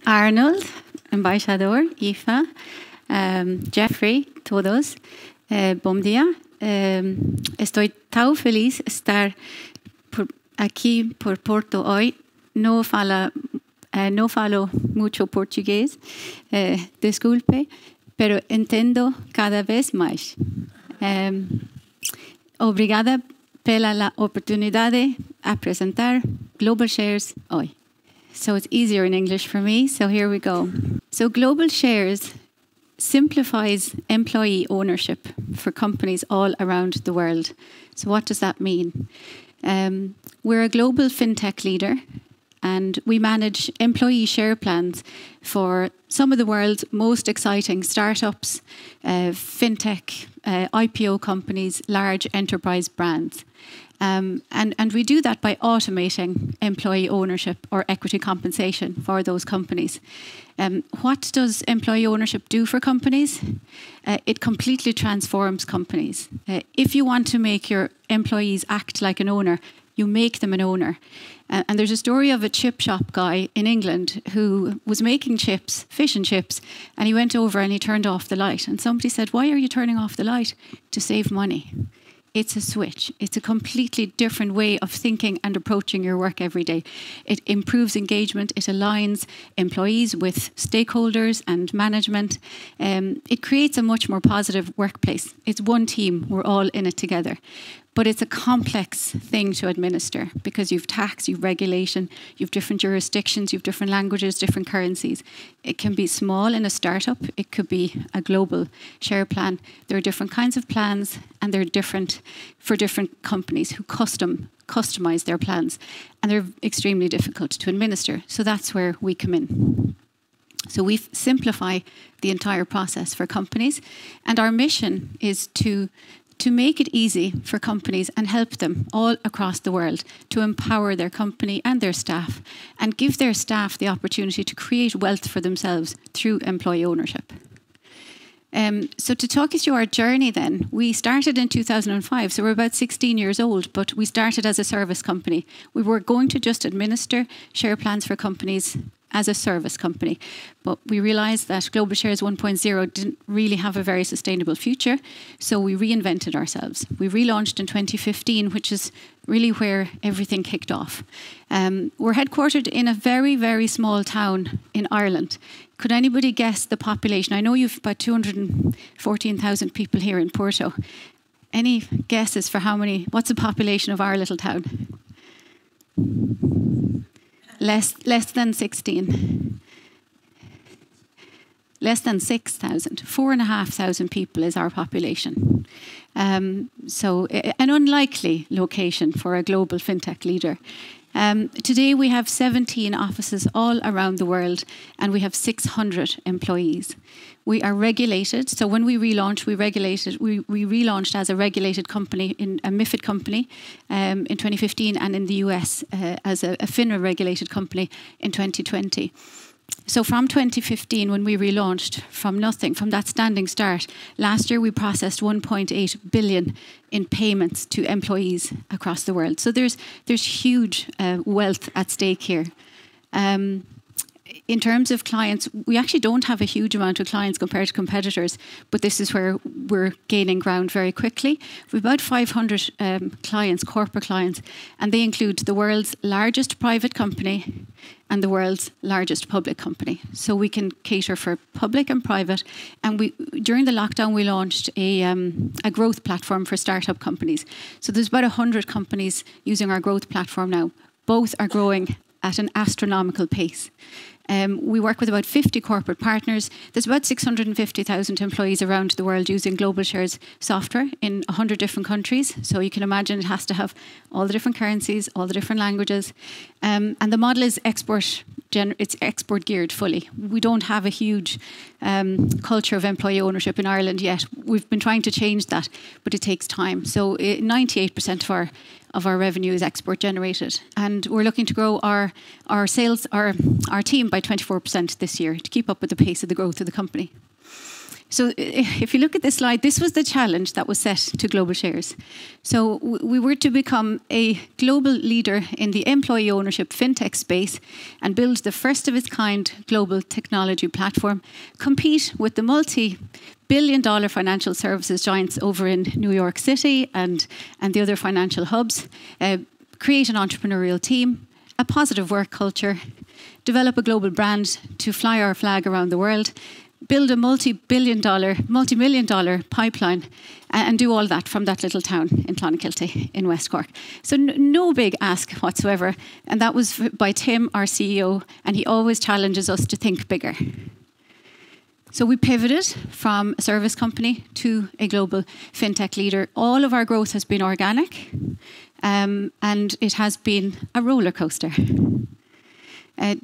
Arnold, embaixador, Aoife, Jeffrey, todos, bom dia. Estoy tan feliz estar aquí por Porto hoy. No falo mucho portugués, disculpe, pero entiendo cada vez más. Obrigada pela la oportunidad de presentar Global Shares hoy. So it's easier in English for me, so here we go. So Global Shares simplifies employee ownership for companies all around the world. So what does that mean? We're a global fintech leader, and we manage employee share plans for some of the world's most exciting startups, fintech, IPO companies, large enterprise brands. And we do that by automating employee ownership or equity compensation for those companies. What does employee ownership do for companies? It completely transforms companies. If you want to make your employees act like an owner, you make them an owner. And there's a story of a chip shop guy in England who was making chips, fish and chips, and he went over and he turned off the light. And somebody said, "Why are you turning off the light?" "To save money." It's a switch. It's a completely different way of thinking and approaching your work every day. It improves engagement. It aligns employees with stakeholders and management. It creates a much more positive workplace. It's one team. We're all in it together. But it's a complex thing to administer because you've tax, you've regulation, you've different jurisdictions, you've different languages, different currencies. It can be small in a startup. It could be a global share plan. There are different kinds of plans, and they're different for different companies who customize their plans. And they're extremely difficult to administer. So that's where we come in. So we simplify the entire process for companies. And our mission is to make it easy for companies and help them all across the world to empower their company and their staff and give their staff the opportunity to create wealth for themselves through employee ownership. So to talk you through our journey then, we started in 2005, so we're about 16 years old, but we started as a service company. We were going to just administer share plans for companies as a service company. But we realized that Global Shares 1.0 didn't really have a very sustainable future, so we reinvented ourselves. We relaunched in 2015, which is really where everything kicked off. We're headquartered in a very, very small town in Ireland. Could anybody guess the population? I know you've about 214,000 people here in Porto. Any guesses for what's the population of our little town? Less than 16. Less than 6,000. 4,500 people is our population. So an unlikely location for a global fintech leader. Today we have 17 offices all around the world, and we have 600 employees. We are regulated, so when we relaunched, we relaunched as a regulated company, in a MiFID company in 2015, and in the US as a FINRA regulated company in 2020. So from 2015, when we relaunched from nothing, from that standing start, last year we processed 1.8 billion in payments to employees across the world. So there's huge wealth at stake here. In terms of clients, we actually don't have a huge amount of clients compared to competitors, but this is where we're gaining ground very quickly. We've about 500 clients, corporate clients, and they include the world's largest private company and the world's largest public company. So we can cater for public and private. And during the lockdown, we launched a growth platform for startup companies. So there's about 100 companies using our growth platform now. Both are growing at an astronomical pace. We work with about 50 corporate partners. There's about 650,000 employees around the world using Global Shares software in 100 different countries. So you can imagine it has to have all the different currencies, all the different languages. And the model is export geared fully. We don't have a huge culture of employee ownership in Ireland yet. We've been trying to change that, but it takes time. So 98% of our revenue is export generated, and we're looking to grow our sales, our team by 24% this year to keep up with the pace of the growth of the company. So if you look at this slide, this was the challenge that was set to Global Shares. So we were to become a global leader in the employee ownership fintech space and build the first of its kind global technology platform, compete with the multi-billion-dollar financial services giants over in New York City and the other financial hubs, create an entrepreneurial team, a positive work culture, develop a global brand to fly our flag around the world, build a multi-million dollar pipeline, and do all that from that little town in Clonakilty in West Cork. So no big ask whatsoever. And that was by Tim, our CEO, and he always challenges us to think bigger. So we pivoted from a service company to a global fintech leader. All of our growth has been organic, and it has been a roller coaster.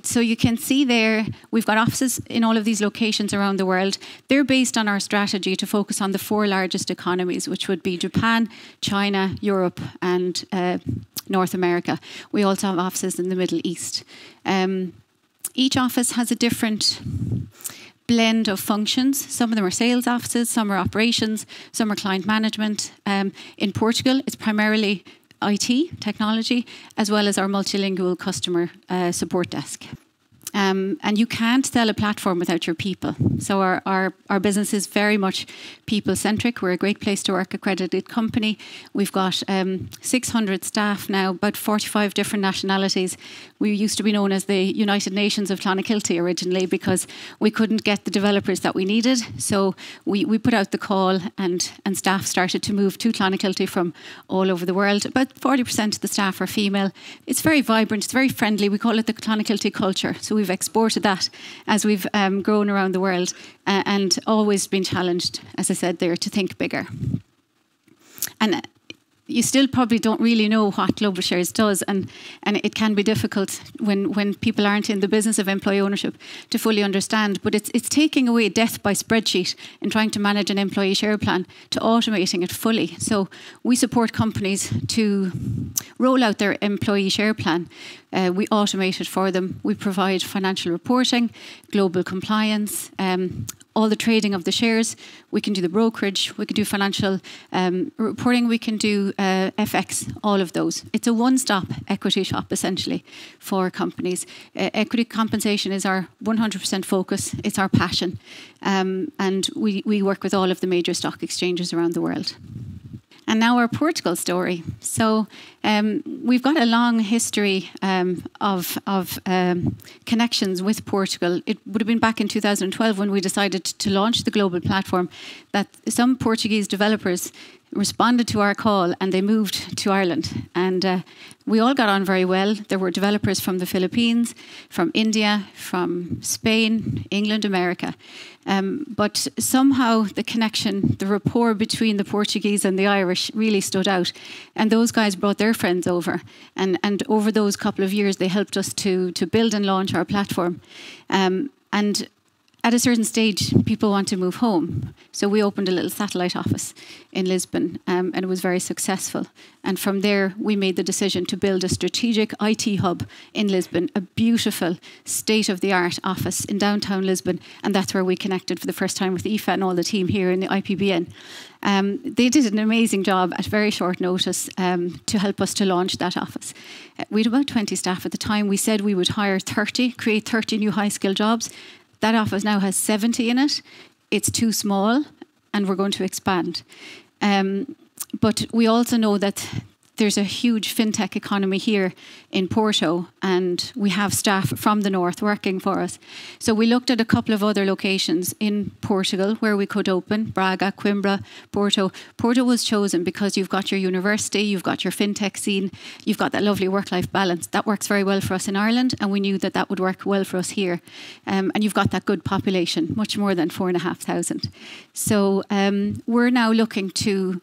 So you can see there, we've got offices in all of these locations around the world. They're based on our strategy to focus on the 4 largest economies, which would be Japan, China, Europe, and North America. We also have offices in the Middle East. Each office has a different blend of functions. Some of them are sales offices, some are operations, some are client management. In Portugal, it's primarily IT, technology, as well as our multilingual customer support desk. And you can't sell a platform without your people. So our business is very much people-centric. We're a great place to work, accredited company. We've got 600 staff now, about 45 different nationalities. We used to be known as the United Nations of Clonakilty originally because we couldn't get the developers that we needed. So we put out the call and staff started to move to Clonakilty from all over the world. About 40% of the staff are female. It's very vibrant, it's very friendly. We call it the Clonakilty culture. So we've exported that as we've grown around the world and always been challenged, as I said there, to think bigger. And you still probably don't really know what Global Shares does, and it can be difficult when people aren't in the business of employee ownership to fully understand. But it's taking away death by spreadsheet and trying to manage an employee share plan to automating it fully. So we support companies to roll out their employee share plan. We automate it for them. We provide financial reporting, global compliance, all the trading of the shares. We can do the brokerage. We can do financial reporting. We can do FX, all of those. It's a one-stop equity shop, essentially, for companies. Equity compensation is our 100% focus. It's our passion. And we work with all of the major stock exchanges around the world. And now our Portugal story. So we've got a long history of connections with Portugal. It would have been back in 2012 when we decided to launch the global platform that some Portuguese developers responded to our call and they moved to Ireland. And we all got on very well. There were developers from the Philippines, from India, from Spain, England, America. But somehow the connection, the rapport between the Portuguese and the Irish really stood out. And those guys brought their friends over. And over those couple of years, they helped us to build and launch our platform. And at a certain stage, people want to move home. So we opened a little satellite office in Lisbon, and it was very successful. And from there, we made the decision to build a strategic IT hub in Lisbon, a beautiful state-of-the-art office in downtown Lisbon. And that's where we connected for the first time with Aoife and all the team here in the IPBN. They did an amazing job at very short notice to help us to launch that office. We had about 20 staff at the time. We said we would hire 30, create 30 new high-skill jobs. That office now has 70 in it. It's too small, and we're going to expand. But we also know that there's a huge fintech economy here in Porto, and we have staff from the north working for us. So we looked at a couple of other locations in Portugal where we could open: Braga, Coimbra, Porto. Porto was chosen because you've got your university, you've got your fintech scene, you've got that lovely work-life balance. That works very well for us in Ireland, and we knew that that would work well for us here. And you've got that good population, much more than 4,500. So we're now looking to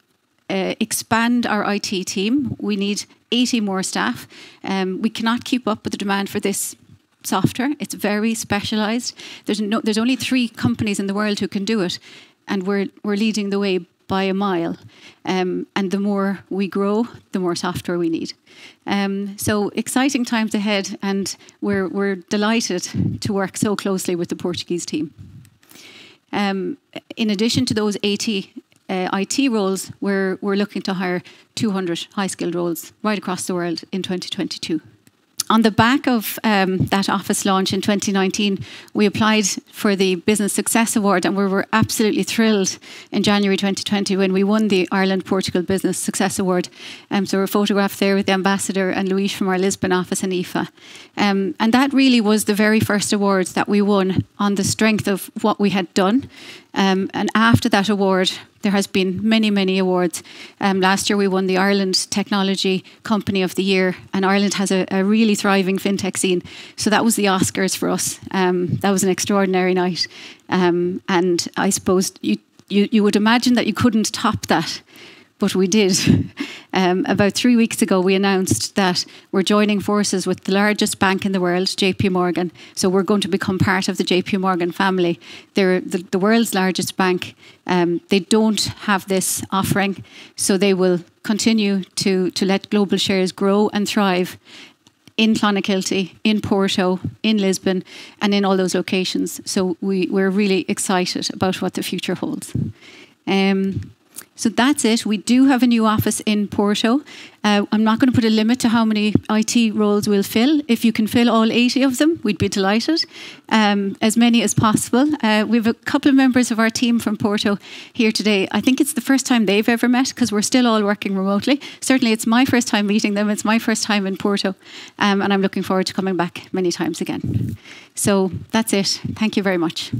expand our IT team. We need 80 more staff. We cannot keep up with the demand for this software. It's very specialised. There's only 3 companies in the world who can do it, and we're leading the way by a mile. And the more we grow, the more software we need. So exciting times ahead, and we're delighted to work so closely with the Portuguese team. In addition to those 80 IT roles, we're looking to hire 200 high-skilled roles right across the world in 2022. On the back of that office launch in 2019, we applied for the Business Success Award, and we were absolutely thrilled in January 2020 when we won the Ireland-Portugal Business Success Award. So we're photographed there with the ambassador and Luis from our Lisbon office and IFA. And that really was the very first award that we won on the strength of what we had done. And after that award, there has been many, many awards. Last year we won the Ireland Technology Company of the Year, and Ireland has a really thriving fintech scene. So that was the Oscars for us. That was an extraordinary night. And I suppose you would imagine that you couldn't top that, but we did. About 3 weeks ago, we announced that we're joining forces with the largest bank in the world, JP Morgan. So we're going to become part of the JP Morgan family. They're the world's largest bank. They don't have this offering, so they will continue to let global shares grow and thrive in Clonakilty, in Porto, in Lisbon, and in all those locations. So we're really excited about what the future holds. So that's it. We do have a new office in Porto. I'm not going to put a limit to how many IT roles we'll fill. If you can fill all 80 of them, we'd be delighted. As many as possible. We have a couple of members of our team from Porto here today. I think it's the first time they've ever met because we're still all working remotely. Certainly it's my first time meeting them. It's my first time in Porto. And I'm looking forward to coming back many times again. So that's it. Thank you very much.